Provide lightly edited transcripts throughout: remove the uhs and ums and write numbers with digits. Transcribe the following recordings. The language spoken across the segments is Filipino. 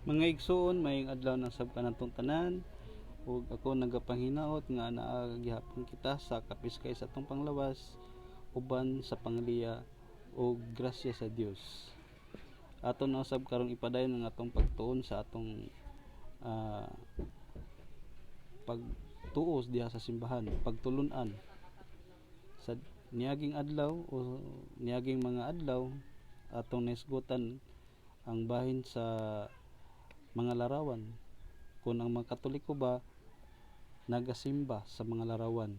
Mga igsoon, maayong adlaw ng sabkanatong tanan, ug ako nagapanginaot nga naa gihapon kita sa kapiskay sa atong panglawas uban sa pangliya ug grasya sa Dios. Aton na usab karon ipadayon ang atong pagtuon sa atong ah, pagtuos diha sa simbahan, pagtulun-an sa niaging adlaw o niaging mga adlaw atong naisgutan ang bahin sa mga larawan, kung ang mga Katoliko ba nagasimba sa mga larawan.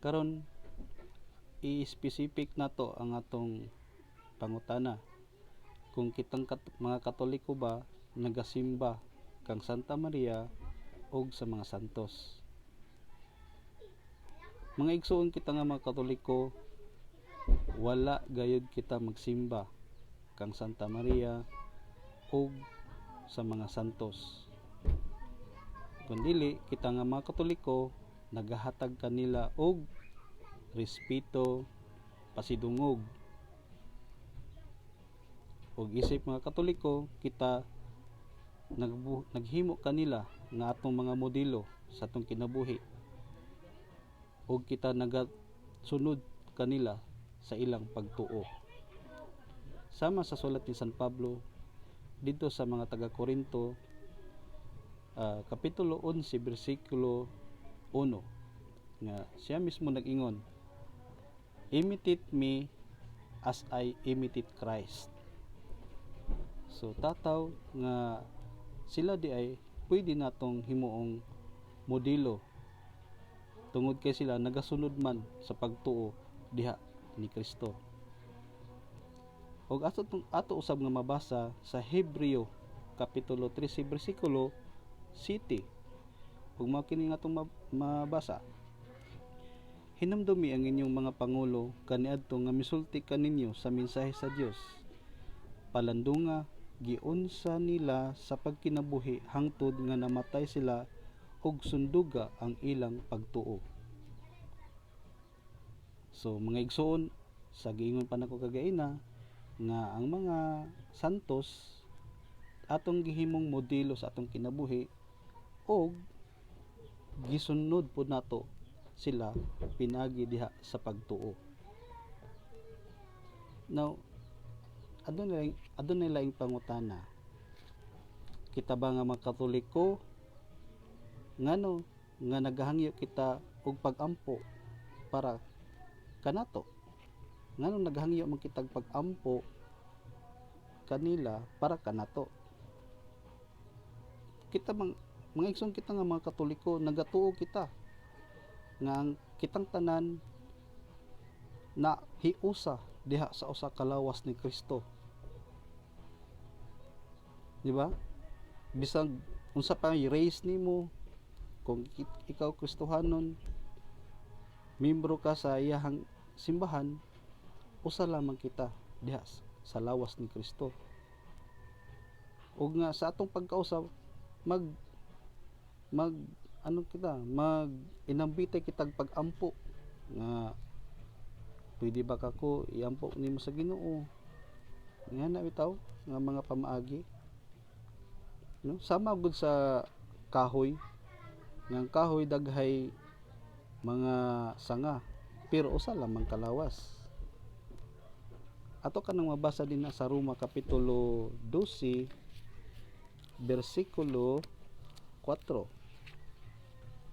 Karon i-specific nato ang atong pangutana, kung kitang mga Katoliko ba nagasimba kang Santa Maria o sa mga santos. Mga igsoon kita nga mga Katoliko, wala gayud kita magsimba kang Santa Maria o sa mga santos. Kung dili, kita nga mga Katoliko nagahatag kanila og respeto, pasidungog. Og isip mga Katoliko, kita naghimo kanila nga atong mga modelo sa atong kinabuhi. Og kita nagasunod kanila sa ilang pagtuo. Sama sa sulat ni San Pablo dito sa mga taga-Korinto, kapitulo 11 bersikulo 1, nga siya mismo nag-ingon, imitate me as I imitate Christ. So tataw nga sila di ay pwede natong himuong modelo tungod kay sila nagasunod man sa pagtuo diha ni Kristo. Og ato usab nga mabasa sa Hebreo kapitulo 13 bersikulo 7. Ug mao kini nga atong mabasa. Hinumdumi ang inyong mga pangulo kaniadto nga misulti kaninyo sa mensahe sa Dios. Palandunga giunsa nila sa pagkinabuhi hangtod nga namatay sila ug sunduga ang ilang pagtuo. So mga igsoon, sa giingon pa nako kagaina nga ang mga santos atong gihimong modelo sa atong kinabuhi og gisunod po nato sila pinagi diha sa pagtuo. Now, adun nila yung pangutana, kita ba nga mga Katoliko ngano nga naghangyo kita og pagampo para kanato, ngano naghangyo man kitag pagampo kanila para kanato. Kita mga igsoon, kita nga mga Katoliko nagatuo kita nga ang kitang tanan na hiusa diha sa usa ka lawas ni Kristo, di ba? Bisag unsa pa i-raise nimo, kung ikaw Kristohanon, membro ka sa iyahang simbahan, usa lamang kita diha sa lawas ni Kristo. Ug nga sa atong pagkausap mag inambitay kitag pag-ampo nga pwede ba kako iampo nimo sa Ginoo, nga na bitaw nga mga pamaagi, no? Sama gud sa kahoy, nga kahoy daghay mga sanga pero usa lamang kalawas. Ato kanang mabasa din na sa Roma kapitulo 12 bersikulo 4.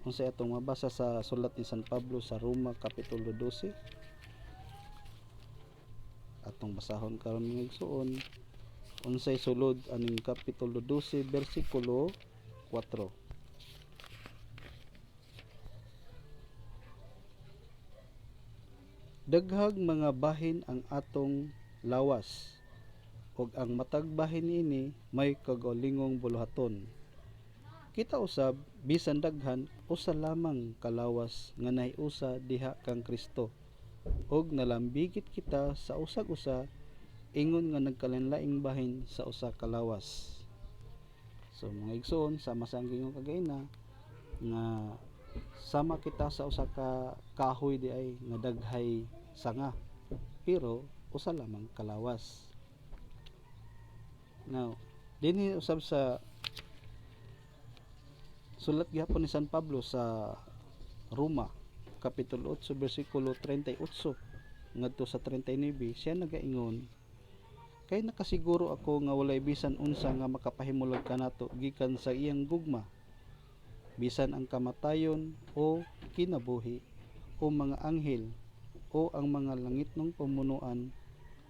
Unsay atong mabasa sa sulat ni San Pablo sa Roma kapitulo 12? Atong basahon karon mga igsoon. Unsay sulod aning kapitulo 12 bersikulo 4. Daghag mga bahin ang atong lawas, ug ang matag bahin ini may kagalingong buluhaton. Kita usab bisan daghan usa lamang kalawas nga nahiusa diha kang Kristo, ug nalambigit kita sa usag-usa ingon nga nagkalainlaing bahin sa usa ka lawas. So mga igsoon, sama sa gingon kagaina nga sama kita sa usa ka kahoy di ay nga daghay sanga pero usa lamang kalawas. Now, Dinhi usab sa sulat gihapon ni San Pablo sa Roma kapitulo 8 bersikulo 38 ngadto sa 39, siya nagaingon, kay nakasiguro ako nga walay bisan unsa nga makapahimulag kanato gikan sa iyang gugma, bisan ang kamatayon o kinabuhi o mga anghel o ang mga langitnong pamunuan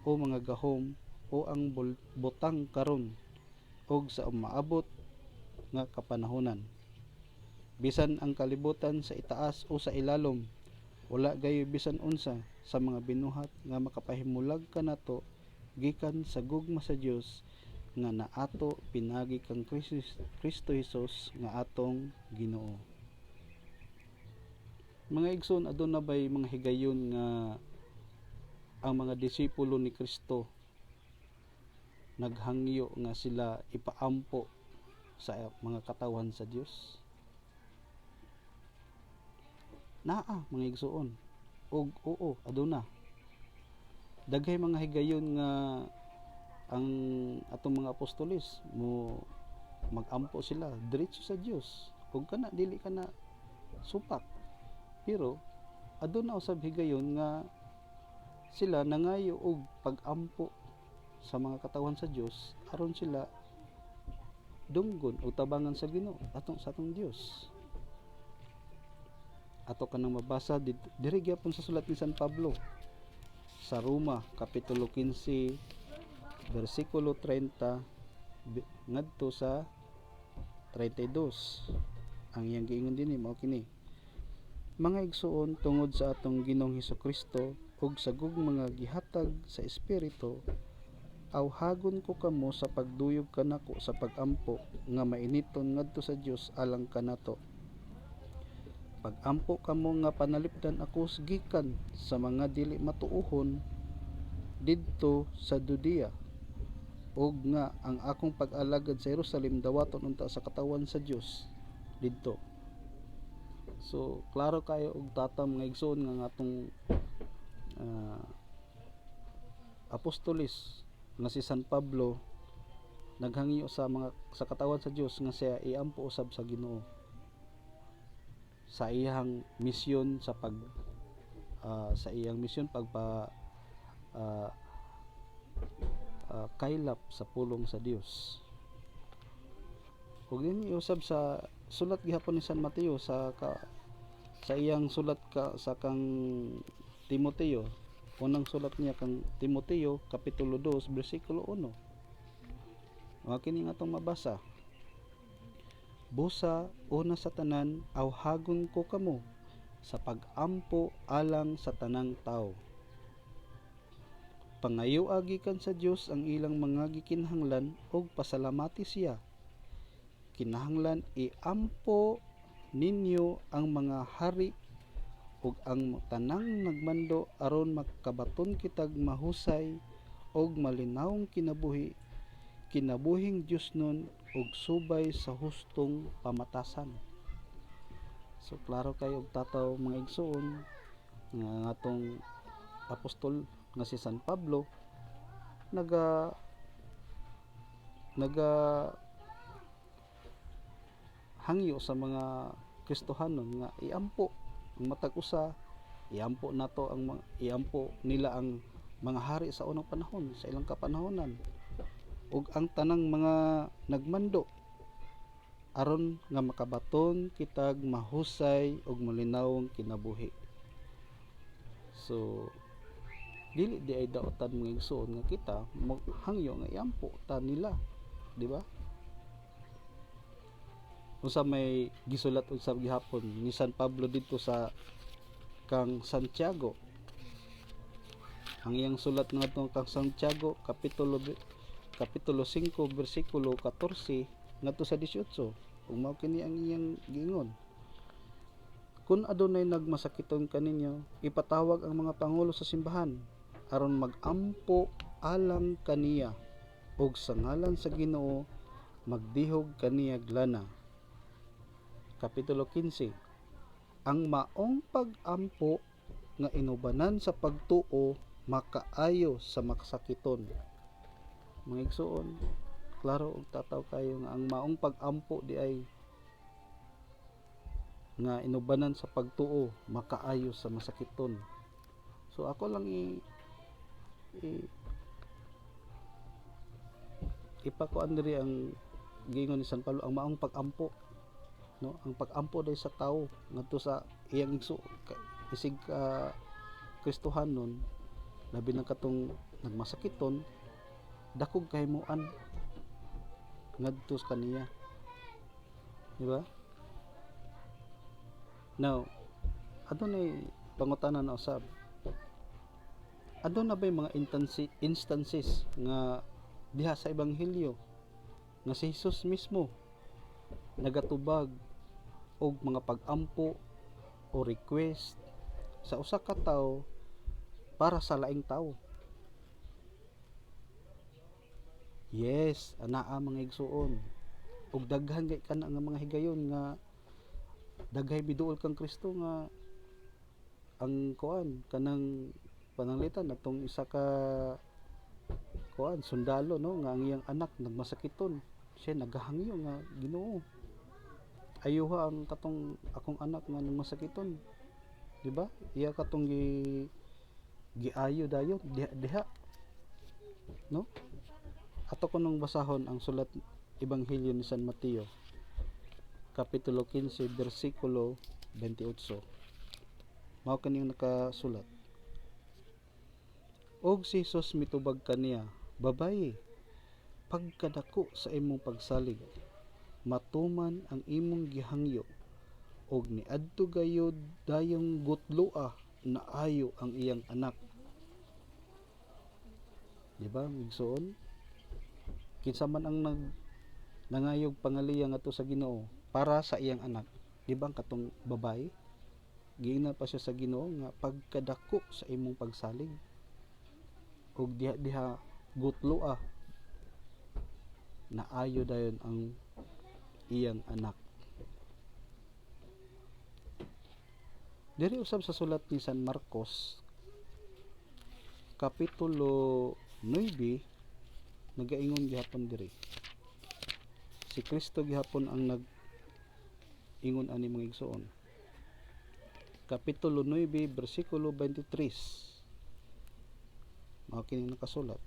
o mga gahom o ang butang karon og sa maabot nga kapanahonan, bisan ang kalibutan sa itaas o sa ilalom, wala gayo bisan unsa sa mga binuhat nga makapahimulag kanato gikan sa gugma sa Dios nga naato pinagi kang Kristo Hesus nga atong Ginoo. Mga igsoon, aduna bay mga higayon nga ang mga disipulo ni Kristo naghangyo nga sila ipaampo sa mga katawan sa Dios? Naa mga igsoon, og oo, aduna. Daghay mga higayon nga ang atong mga apostolis mo magampo sila diretso sa Dios ug kana dili kana supak, pero aduna usab higayon nga sila nangayo og pag-ampo sa mga katawan sa Dios aron sila dunggon o tabangan sa Ginoo sa atong Dios. Ato kanang mabasa diri gyapon sa sulat ni San Pablo sa Roma kapitulo 15 bersikulo 30 ngadto sa 32. Ang iyang giingon dinhi mao kini, mga igsoon, tungod sa atong Ginoong Hesukristo ug sa mga gihatag sa Espiritu, awhagon ko kamo sa pagduyog kanako sa pagampo nga mainiton ngadto sa Dios alang kanato. Pagampo kamo nga panalipdan ako gikan sa mga dili matuohon didto sa Judea, ug nga ang akong pag-alagad sa Jerusalem dawaton unta sa katawan sa Dios didto. So klaro kayo og tatam nga igsoon nga atong apostolis nga si San Pablo naghangyo sa katawan sa Dios nga siya iampo usab sa Ginoo sa iyang misyon sa iyang misyon pagpa kaylap sa pulong sa Dios. Ug dinhi usab sa sulat gihapon ni San Mateo sa iyang sulat sa kang Timoteo, unang sulat niya kang Timoteo kapitulo 2 bersikulo 1. Wa kini nga atong mabasa. Busa una sa tanan awhagon ko kamo sa pag-ampo alang sa tanang tao. Pangayo gikan sa Dios ang ilang mga gikinahanglan ug pasalamati siya. Kinahanglan iampo ninyo ang mga hari ug ang tanang nagmando aron makabaton kitag mahusay ug malinawong kinabuhing Dios nun ug subay sa hustong pamatasan. So klaro kayo og tataw mga igsoon nga atong apostol nga si San Pablo naga hangyo sa mga Kristohanon nga iampo ang matag usa, iampo nila ang mga hari sa unang panahon, sa ilang kapanahonan, ug ang tanang mga nagmando aron nga makabaton kitag mahusay ug malinawong kinabuhi. So dili di ay daotan mga igsoon nga kita hangyo nga iampo ta nila, di ba? Unsa may gisulat usab gihapon ni San Pablo dito sa kang Santiago. Ang iyang sulat ngadto kang Santiago kapitulo 5 bersikulo 14 ngadto sa 18. Ug mao kini ang iyang giingon. Kung adunay nagmasakiton kaninyo, ipatawag ang mga pangulo sa simbahan aron magampo alang kaniya ug sa ngalan sa Ginoo magdihog kaniyag lana. Kapitulo 15. Ang maong pag-ampo nga inubanan sa pagtuo makaayo sa makasakiton. Mga igsoon, klaro og tataw kayo nga ang maong pag-ampo di ay nga inubanan sa pagtuo makaayo sa masakiton. So ako lang i- ipakuan diri ang giingon ni San Pablo, ang maong pag-ampo, no, ang pag-ampo day sa tao ngadto sa iyang igso isig Kristohan nun, labi na katong nagmasakiton, dakog kahimuan ngadto sa kaniya, di ba? Now, adunay pangutanan na usab, aduna ba mga instances nga diha sa ebanghelyo nga si Jesus mismo nagatubag og mga pag-ampo o request sa usa ka tawo para sa laing tawo? Yes, anaa mga igsuon, ug daghan kay kana nga mga higayon nga daghay biduol kang Kristo nga ang kuan kanang pananglitan atong isa ka kuan sundalo, no, nga ang iyang anak nagmasakiton, siya nagahangyo nga Ginoo, ayuha ang katong akong anak nga nagmasakiton, di ba? Iya katong giayo dayon diha, no? Ato ko nung basahon ang sulat Ebanghelyo ni San Mateo kapitulo 15 bersikulo 28. Mao kaning nakasulat, og si Jesus mitubag kaniya, babayi, pagkadako sa imong pagsalig matuman ang imong gihangyo, og niadto gayud dayong gutloa na ayo ang iyang anak. Di ba, migsuon? Kinsa man ang nangayog pangaliya ngadto sa Ginoo para sa iyang anak, di ba, katong babae giingnan pa siya sa Ginoo nga pagkadako sa imong pagsalig og diha gutloa na ayo dayon ang iyang anak. Diri usab sa sulat ni San Marcos kapitulo 9 nagaingon gihapon diri, si Kristo gihapon ang nag-ingon ani mga igsoon, kapitulo 9 bersikulo 23, mao kini nakasulat,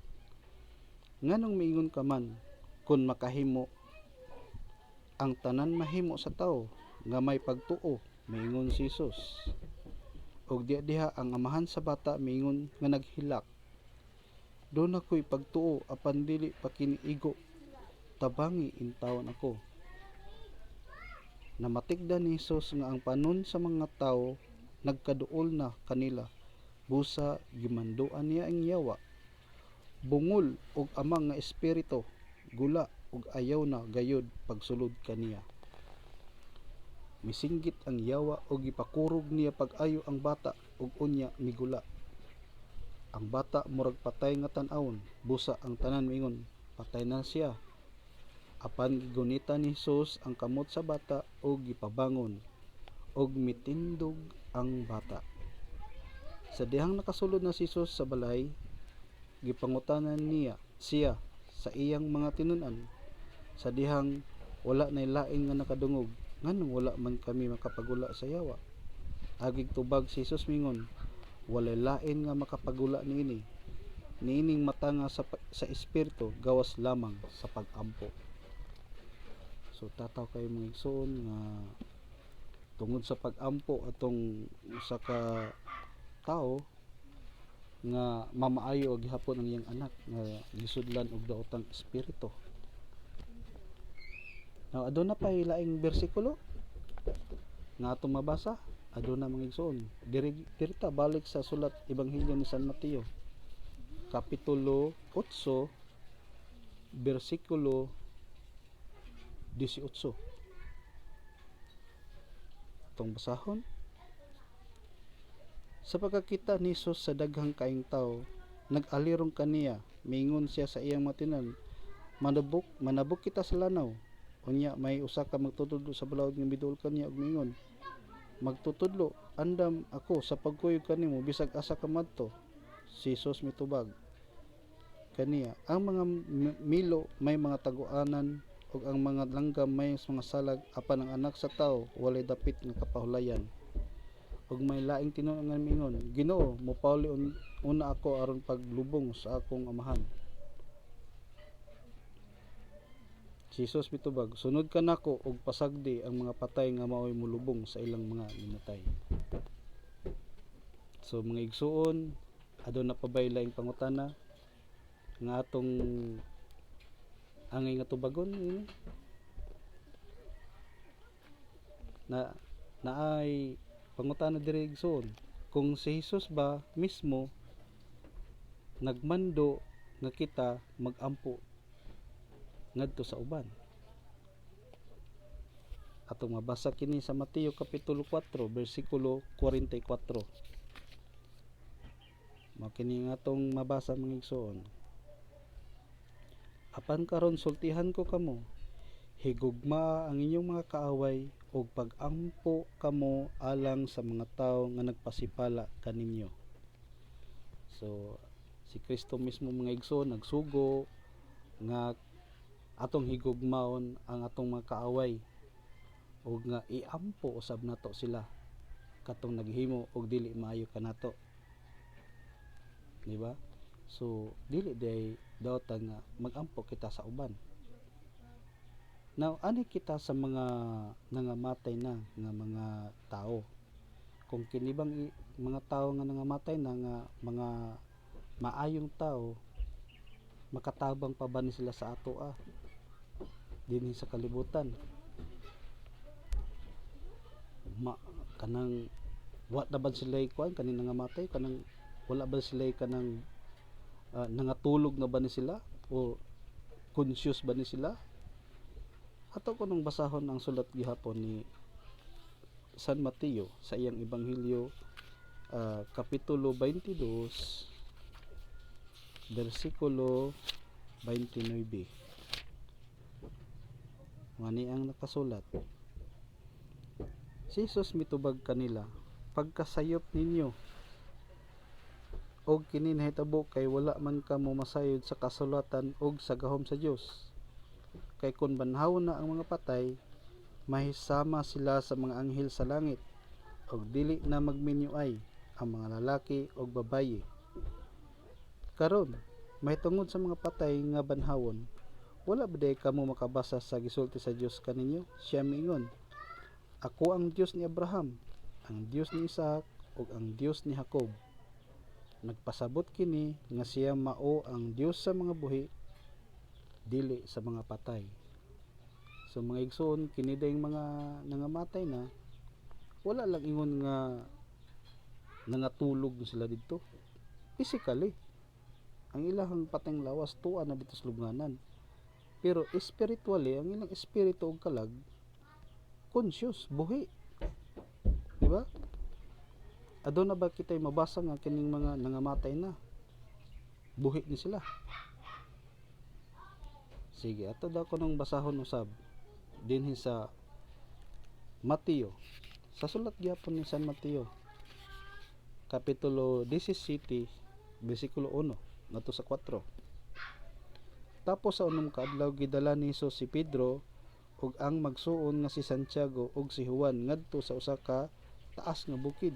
nganong miingon ka man kun makahimo ang tanan mahimo sa tawo nga may pagtuo, miingon si Jesus, og diha ang amahan sa bata miingon nga naghilak, doon ako'y pagtuo apan dili pa kiniigo, tabangi intawon ako. Namatikdan ni Jesus nga ang panon sa mga tawo nagkaduol na kanila, busa gimanduan niya ang yawa, bungol og amang nga espiritu, gula ug ayaw na gayud pagsulod kaniya. Misinggit ang yawa ug gipakurog niya pag-ayo ang bata ug unya migula. Ang bata murag patay nga tan-awon, busa ang tanan miingon patay na siya. Apan gigunita ni Jesus ang kamot sa bata ug gipabangon ug mitindog ang bata. Sa dihang nakasulod na si Jesus sa balay, gipangutanan niya siya sa iyang mga tinun-an, sa dihang wala nay laing nga nakadungog, nganong wala man kami makapagula sa yawa? Agig tubag si Jesus mingon, walay lain nga makapagula niini, niining matanga sa espiritu gawas lamang sa pag-ampo. So tataw kayo mga igsoon nga tungod sa pag-ampo atong usa ka tao nga mamaayo og gihapon ang iyang anak nga gisudlan og daotang espiritu. Now aduna pa laing bersikulo nga atong mabasa, aduna mga igsoon, dirita balik sa sulat Ebanghelyo ni San Mateo kapitulo 8 bersikulo 18. Itong basahon, sa pagkakita ni Jesus sa daghang kaayong tao, nag-alirong kaniya, miingon siya sa iyang matinan, manabok kita sa lanaw. Unya may usa ka magtutudlo sa balawod nga miduol kaniya ug miingon, magtutudlo andam ako sa pagkuyog kanimo bisag asa ka madto. Si Jesus mitubag, kaniya ang mga milo may mga taguanan ug ang mga langgam may mga salag apan ang anak sa tawo walay dapit nga kapahulayan. Ug may laing tinuod nga mingon, Ginoo, mopauli una ako aron paglubong sa akong amahan. Si Jesus mitubag, sunod ka nako ug pasagdi ang mga patay nga mao'y mulubong sa ilang mga minatay. So mga igsuon, aduna pa bay laing pangutana nga atong angay nga tubagon ini na naay pangutana diri igsuon, kung si Jesus ba mismo nagmando nga kita magampo ngadto sa uban. Atong mabasa kini sa Mateo kapitulo 4 bersikulo 44. Mao kini nga atong mabasa mga igsoon. Apan karon sultihan ko kamo, higugma ang inyong mga kaaway ug pag-ampo kamo alang sa mga tawo nga nagpasipala kaninyo. So si Kristo mismo mga igsoon nagsugo nga atong higugmaon ang atong mga kaaway ug nga iampo usab nato sila katong naghimo og dili maayo kanato, di ba? So dili day daotan nga magampo kita sa uban. Now ani kita sa mga nangamatay na nga mga tao, kung kini bang mga tao nga nangamatay na nga mga maayong tao, makatabang pa ba ni sila sa ato dinhi sa kalibutan? Kanang wa na ba sila kuan kaning nangamatay, kanang wala ba sila kanang nangatulog na ba ni sila o conscious ba ni sila? Ato ko nung basahon ang sulat gihapon ni San Mateo sa iyang ebanghelyo kapitulo 22 bersikulo 29. Ngani ang nakasulat, si Jesus mitubag kanila, pagkasayop ninyo og kini nahitabo kay wala man kamo masayod sa kasulatan og sa gahom sa Dios. Kay kun banhawon na ang mga patay, mahisama sila sa mga anghel sa langit, og dili na magminyuay ang mga lalaki og babayi. Karon mahitungod sa mga patay nga banhawon, wala ba day kamo makabasa sa gisulti sa Dios kaninyo? Siya miingon, ako ang Dios ni Abraham, ang Dios ni Isaac ug ang Dios ni Jacob. Nagpasabot kini nga siya mao ang Dios sa mga buhi, dili sa mga patay. So mga igsoon, kini dayong mga nangamatay na, wala lang ingon nga nangatulog sila dito physically. Ang ilahang patayng lawas tuwa na dito sa lubnganan, pero spiritually ang ilang espiritu og kalag conscious, buhi, di ba? Aduna ba kita'y mabasa nga kining mga nangamatay na buhi ni sila? Sige, ato daw ko nung basahon usab dinhi sa Mateo, sa sulat gyapon ni San Mateo kapitulo 17 bersikulo 1 ngadto sa 4. Tapos sa unom ka adlaw gidala ni Jesus si Pedro ug ang magsuon nga si Santiago ug si Juan ngadto sa usa ka taas nga bukid.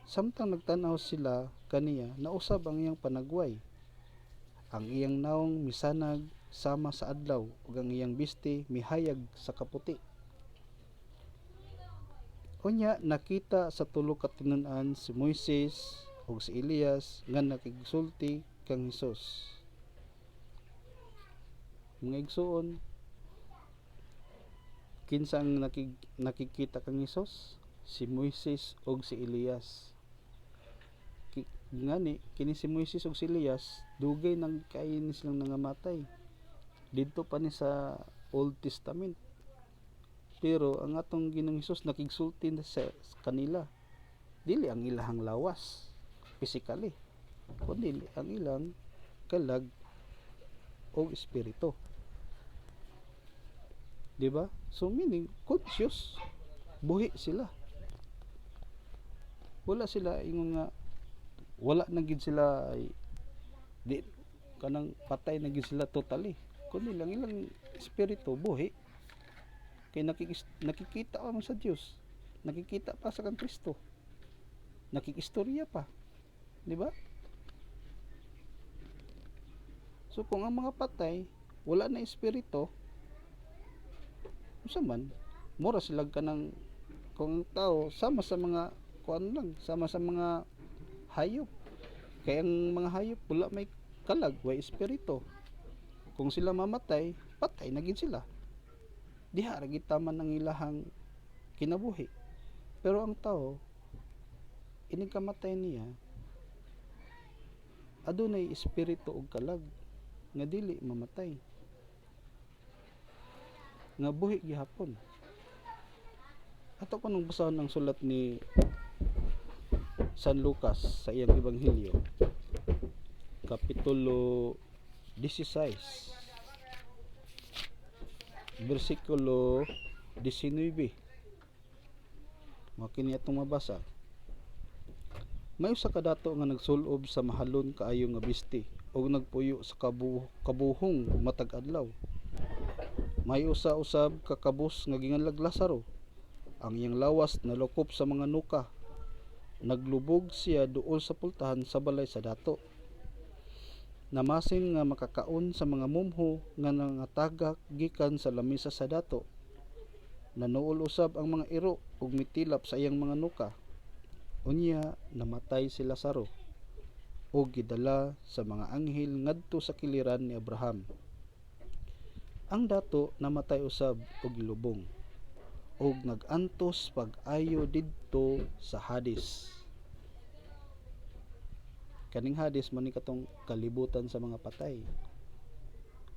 Samtang nagtan-aw sila kaniya, nausab ang iyang panagway. Ang iyang naong misanag sama sa adlaw ug ang iyang biste mihayag sa kaputi. Unya nakita sa tulo ka tinun-an si Moises ug si Elias nga nakigsulti kang Hesus. Mga igsuon, kinsa ang nakikita kang Hesus? Si Moises ug si Elias. Ngani kini si Moises ug si Elias dugay nang kain silang nangamatay didto pa ni sa Old Testament, pero ang atong Ginoong Hesus nakigsulti sa kanila, dili ang ilahang lawas physically, kundi ang ilang kalag o espiritu, di ba? So meaning conscious, buhi sila, wala sila ingon nga wala na gid sila di kanang patay na gid sila totally, kundi lang ilang espiritu buhi, kay nakikita pa man sa Dios, nakikita pa sa kang Kristo, nakikistorya pa, di ba? So kung ang mga patay wala na espiritu, unsa man, mura sila kanang, kung ang tao sama sa mga kuan lang, sama sa mga hayop, kaya ang mga hayop wala may kalag, way espiritu. Kung sila mamatay, patay na gid sila, diha ra gid taman ang ilahang kinabuhi. Pero ang tao ining kamatay niya adunay espiritu og kalag nga dili mamatay, nga buhi gihapon. Ato ko nung basahon ang sulat ni San Lucas sa iyang ebanghelyo, kapitulo 16, versikulo 19. Makini atong mabasa. May usa ka dato nga nagsulob sa mahalon kaayo nga bisti ug nagpuyo sa kabuhong matag adlaw. May usa usab ka kabus nga ginganlag Lazaro. Ang iyang lawas nalukop sa mga nuka. Naglubog siya duol sa pultahan sa balay sa dato. Namasin nga makakaon sa mga mumho nga nangatagak gikan sa lamisa sa dato. Nanuol usab ang mga iro ug mitilap sa iyang mga nuka. Unya namatay si Lazaro ug gidala sa mga anghel ngadto sa kiliran ni Abraham. Ang dato namatay usab ug gilubong ug nagantos pag-ayo didto sa Hades. Kaning Hades man ni katong kalibutan sa mga patay,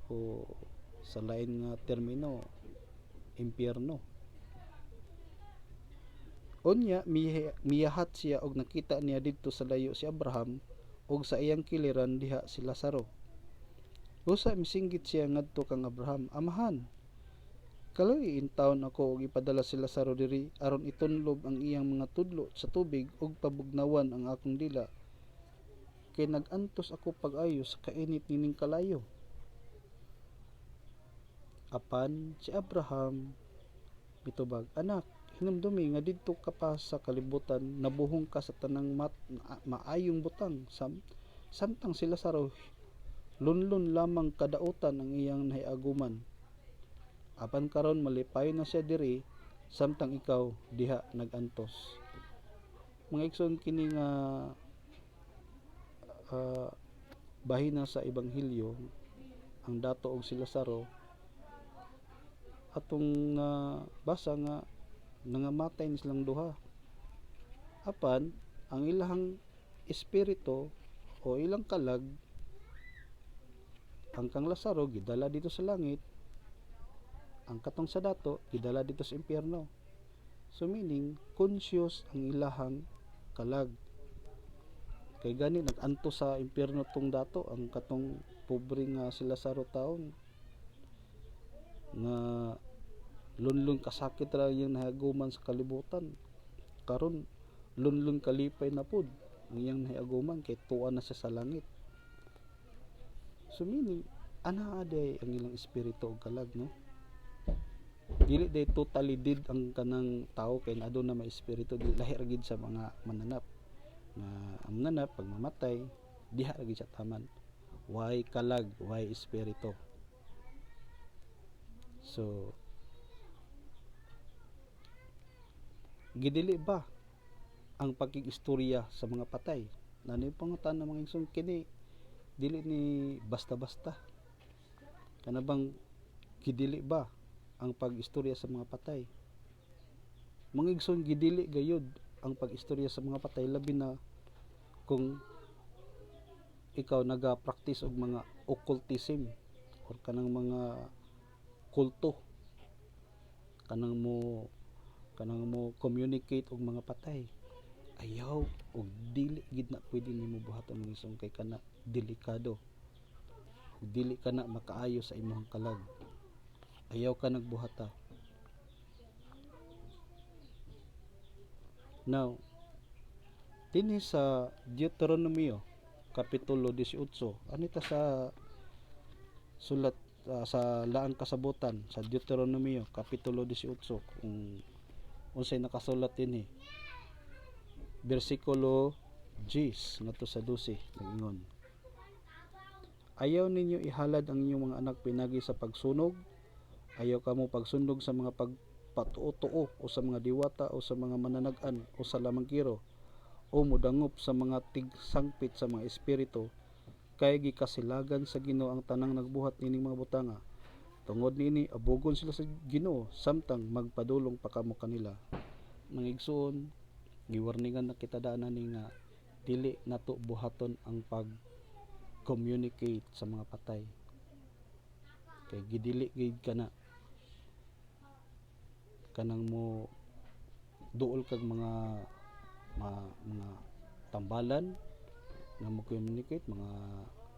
o sa lain nga termino, impyerno. Unya miyahat siya og nakita niya didto sa layo si Abraham ug sa iyang kiliran diha si Lazaro. Usa misinggit siya ngadto kang Abraham, "Amahan, kaloy in taon ako og ipadala si Lazaro diri aron itunlob ang iyang mga tudlo sa tubig ug pabugnawan ang akong dila, kay nagantos ako pag-ayo sa kainit nining kalayo." Apan si Abraham mitubag, "Anak, hinumdumi nga didto ka pa sa kalibutan nabuhong ka sa tanang maayong butang samtang si Lazaro lunlon lamang kadaotan ang iyang nahiaguman. Apan karon malipay na siya diri samtang ikaw diha nagantos." Mga igsoon, kini nga bahina sa ebanghelyo, ang dato og si Lazaro atong basa nga nangamatay ni silang duha. Apan ang ilahang espiritu o ilang kalag, ang kang Lazaro gidala dito sa langit, ang katong sa dato gidala dito sa impyerno. So meaning conscious ang ilahang kalag, kay gani naganto sa impyerno tong dato, ang katong pobre nga si Lazaro taon nga lunlun kasakit ra yung nahiaguman sa kalibutan, karon lunlun kalipay na pud ang iyang nahiaguman kay tuwa na siya sa langit. So meaning ana aday ang ilang espiritu og kalag, no? Dili day totally dead ang kanang tao, kay aduna may espiritu, dili lahi ra gid sa mga mananap nga ang mananap pag mamatay diha ra gid sa taman, why kalag, why espiritu. So gidili ba ang pagkigistorya sa mga patay? Nanoy pangutan ng mga igsoon, kini dili ni basta-basta. Kana bang gidili ba ang pag-istorya sa mga patay? Mga igsoon, gidili gayud ang pag-istorya sa mga patay, labi na kung ikaw naga-practice og mga occultism or kanang mga kulto, kanang mo communicate og mga patay. Ayaw og dili gid na pwede nimo buhaton mga igsoon, kay kana delikado. Dili ka na makaayo sa imong kalag, ayaw ka nagbuhata. Now dinhi sa Deuteronomio Kapitulo 18. Anita sa sulat sa Laang Kasabutan sa Deuteronomio Kapitulo 18 kung unsay nakasulat dinhi. Bersikulo 10 ngadto sa 12 nagingon. Ayaw ninyo ihalad ang inyong mga anak pinagi sa pagsunog. Ayaw kamo pagsunog sa mga pagpatuo-tuo o sa mga diwata o sa mga mananag-an o sa lamangkiro o mudangop sa mga tigsangpit sa mga espiritu kay gikasilagan sa Ginoo ang tanang nagbuhat nining mga butanga. Tungod niini abugon sila sa Ginoo samtang magpadulong pa kamo kanila. Mga igsoon, giwarningan na kita daanan ni nga dili nato buhaton ang pag-communicate sa mga patay. Kay gidili gid kana kanang mo duol kag mga tambalan nga mo communicate, mga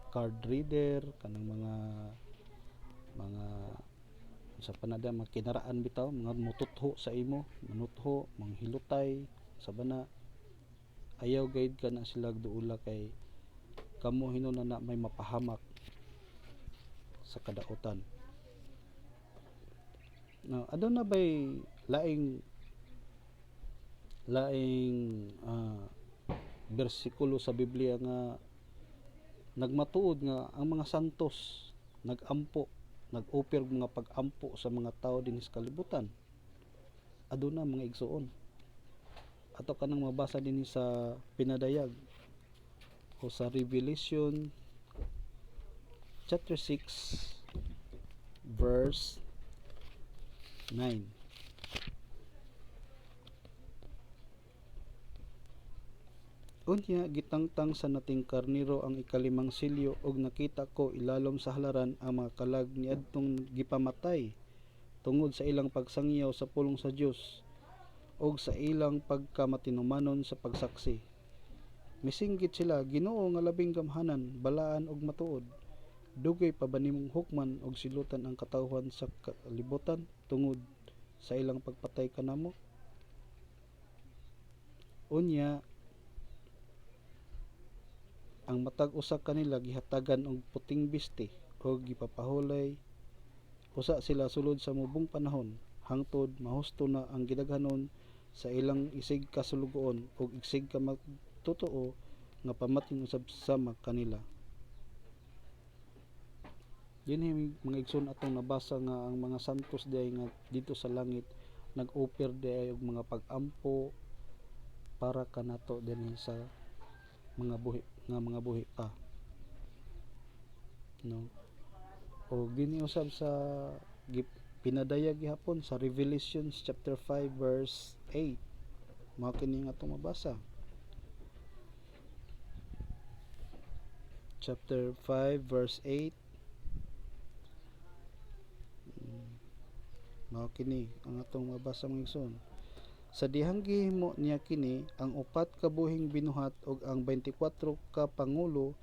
card reader, kanang mga sa panada mga kinaraan bitaw, mga mututho sa imo, manutho, manghilutay sa bana. Ayaw gayud kana sila duula kay kamo hinuna na may mapahamak sa kadautan. No, aduna bay laing bersikulo sa Biblia nga nagmatuod nga ang mga santos nag-offer mga pag-ampo sa mga tao dinhi sa kalibutan. Aduna mga igsoon. Ato kanang mabasa dinhi sa pinadayag o sa Revelation chapter 6 verse 9. Unya gitangtang sa nating karnero ang ikalimang silyo ug nakita ko ilalom sa halaran ang mga kalag niadtong gipamatay tungod sa ilang pagsangyaw sa pulong sa Dios ug sa ilang pagkamatinumanon sa pagsaksi. Misinggit sila, Ginoo nga labing gamhanan, balaan ug matuod. Dugay pa ba nimong hukman ug silutan ang katawhan sa kalibutan tungod sa ilang pagpatay kanamo? Unya ang matag usa kanila gihatagan og puting biste ug gipapahulay usa sila sulod sa mubong panahon hangtod mahusto na ang gidaghanon sa ilang isig kasulugoon ug isig ka magtotoo nga pamating usab sama kanila. Dinhi mga igsoon atong nabasa nga ang mga santos diay nga dito sa langit nag-offer diay og mga pag-ampo para kanato dinhi sa mga buhi pa, no? O gini usab sa pinadayag gihapon sa Revelation chapter 5 verse 8. Mao kini nga atong mabasa. Chapter 5 verse 8. Mao kini ang atong mabasa mga igsoon. Sa dihang gihimo niya kini ang upat ka buhing binuhat ug ang 24 ka pangulo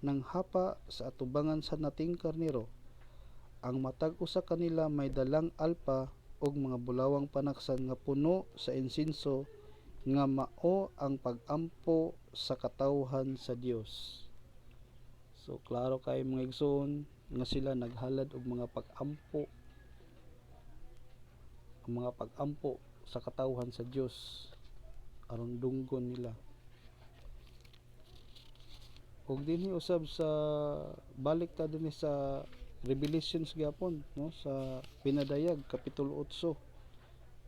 ng hapa sa atubangan sa nating karnero. Ang matag usa kanila may dalang alpa ug mga bulawang panaksan nga puno sa insinso nga mao ang pag-ampo sa katawhan sa Dios. So klaro kay mga igsoon nga sila naghalad og mga pag-ampo, ang mga pag-ampo sa katawhan sa Dios aron dunggon nila. Ug dinhi usab sa balik ta dinhi sa Revelations gyapon, no, sa pinadayag kapitulo 8.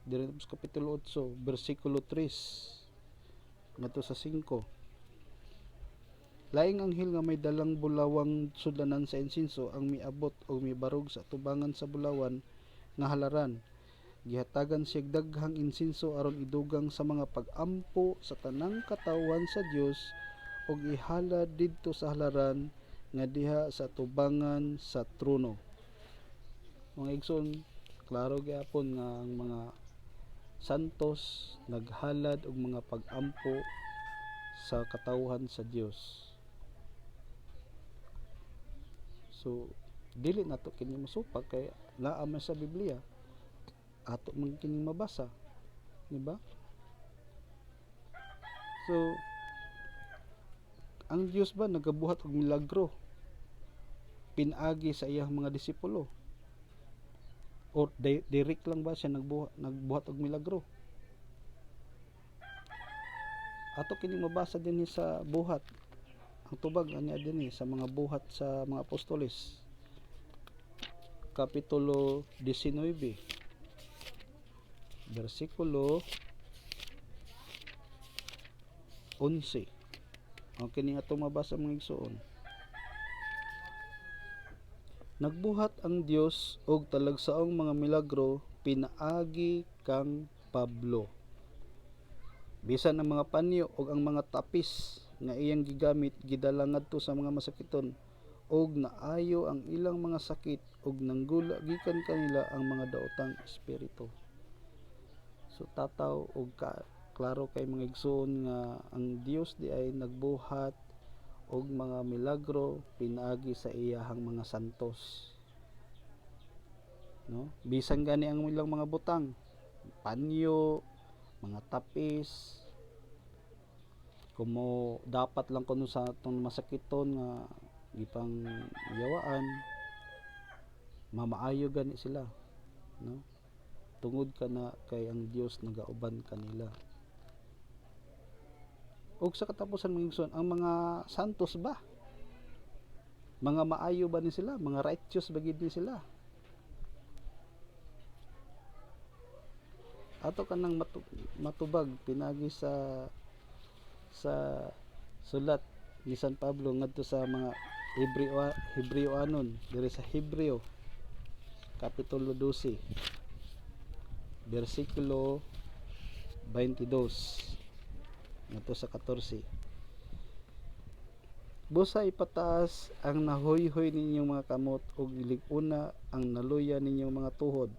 Diri sa kapitulo 8 bersikulo 3 ngadto sa 5. Laing anghel nga may dalang bulawang sudlanan sa insinso ang miabot o mibarog sa tubangan sa bulawan nga halaran. Gihatagan siya daghang insinso aron idugang sa mga pag-ampo sa tanang katawhan sa Dios ug ihalad didto sa halaran nga diha sa tubangan sa trono. Mga igsoon, klaro gyapon nga ang mga santos naghalad og mga pag-ampo sa katawhan sa Dios. So dili nato kini masupak kay naa man sa Biblia. Ato man kining mabasa, di ba? So ang Dios ba nagabuhat og milagro pinagi sa iyang mga disipulo, or direct lang ba siya nagbuhat og milagro? Ato kini mabasa dinhi sa buhat, ang tubag anya dinhi sa mga buhat sa mga apostoles, kapitulo 19 bersikulo 11. Ang kini ato mabasa mga igsoon. Nagbuhat ang Dios og talagsaong mga milagro pinaagi kang Pablo, bisan ang mga panyo ug ang mga tapis nga iyang gigamit gidala ngadto sa mga masakiton, og naayo ang ilang mga sakit ug nanggula gikan kanila ang mga daotang espiritu. So tataw og klaro kay mga igsoon nga ang Dios di ay nagbuhat og mga milagro pinaagi sa iyahang mga santos, no? Bisan gani ang ilang mga butang, panyo, mga tapis, kumo dapat lang kuno sa atong masakiton nga gipang yawaan, mamaayo gani sila, no? Tungod kana kay ang Dios nagauban kanila. Ug sa katapusan mga igsoon, ang mga santos ba, mga maayo ba ni sila, mga righteous ba gid ni sila? Ato kanang matubag pinagi sa sulat ni San Pablo ngadto sa mga Hebreoanon diri sa Hebreo kapitulo 12 bersikulo 22 ngadto sa 14. Busa ipataas ang nahoyhoy ninyong mga kamot ug ilig-una ang naluya ninyong mga tuhod.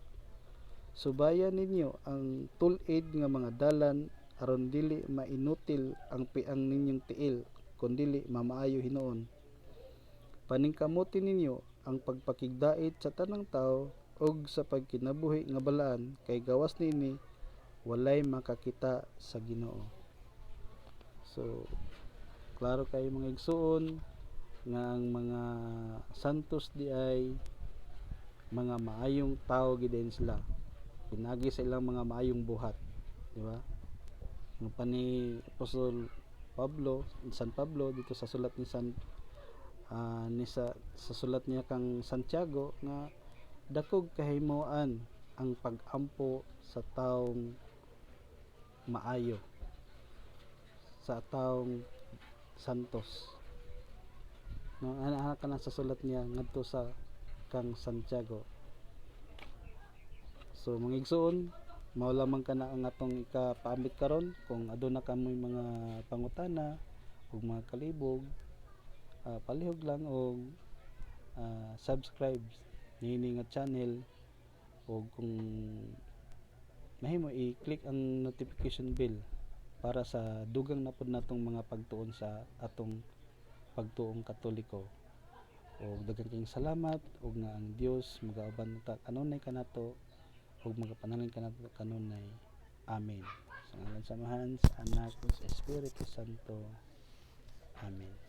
Subayan ninyo ang tul-id nga mga dalan aron dili mainutil ang piang ninyong tiil, kundili mamaayo hinuon. Paningkamuti ninyo ang pagpakigdait sa tanang tao ug sa pagkinabuhi nga balaan, kay gawas nini walay makakita sa Ginoo. So klaro kay mga igsoon nga ang mga santos di ay mga maayong tao gid sila, pinagi sa ilang mga maayong buhat, di ba? Ang pani Apostol Pablo, San Pablo dito sa sulat ni sa sulat niya kang Santiago nga dakog kahimuan ang pag-ampo sa taong maayo, sa taong santos, no? Ana ka na sa sulat niya ngadto sa kang Santiago. So mga igsoon, mao lamang kana ang atong ikapaambit karon. Kung aduna kamoy mga pangutana ug mga kalibog, palihog lang og subscribe niini nga channel, o kung mahimo i-click ang notification bell para sa dugang na pud natong mga pagtuon sa atong pagtuong Katoliko. O daghang kayong salamat, ug nga ang Dios magauban ta kanunay kanato ug magapanalangin kanato kanunay. Amen. Sa ngalan sa Amahan, sa Anak, ug sa Espiritu Santo. Amen.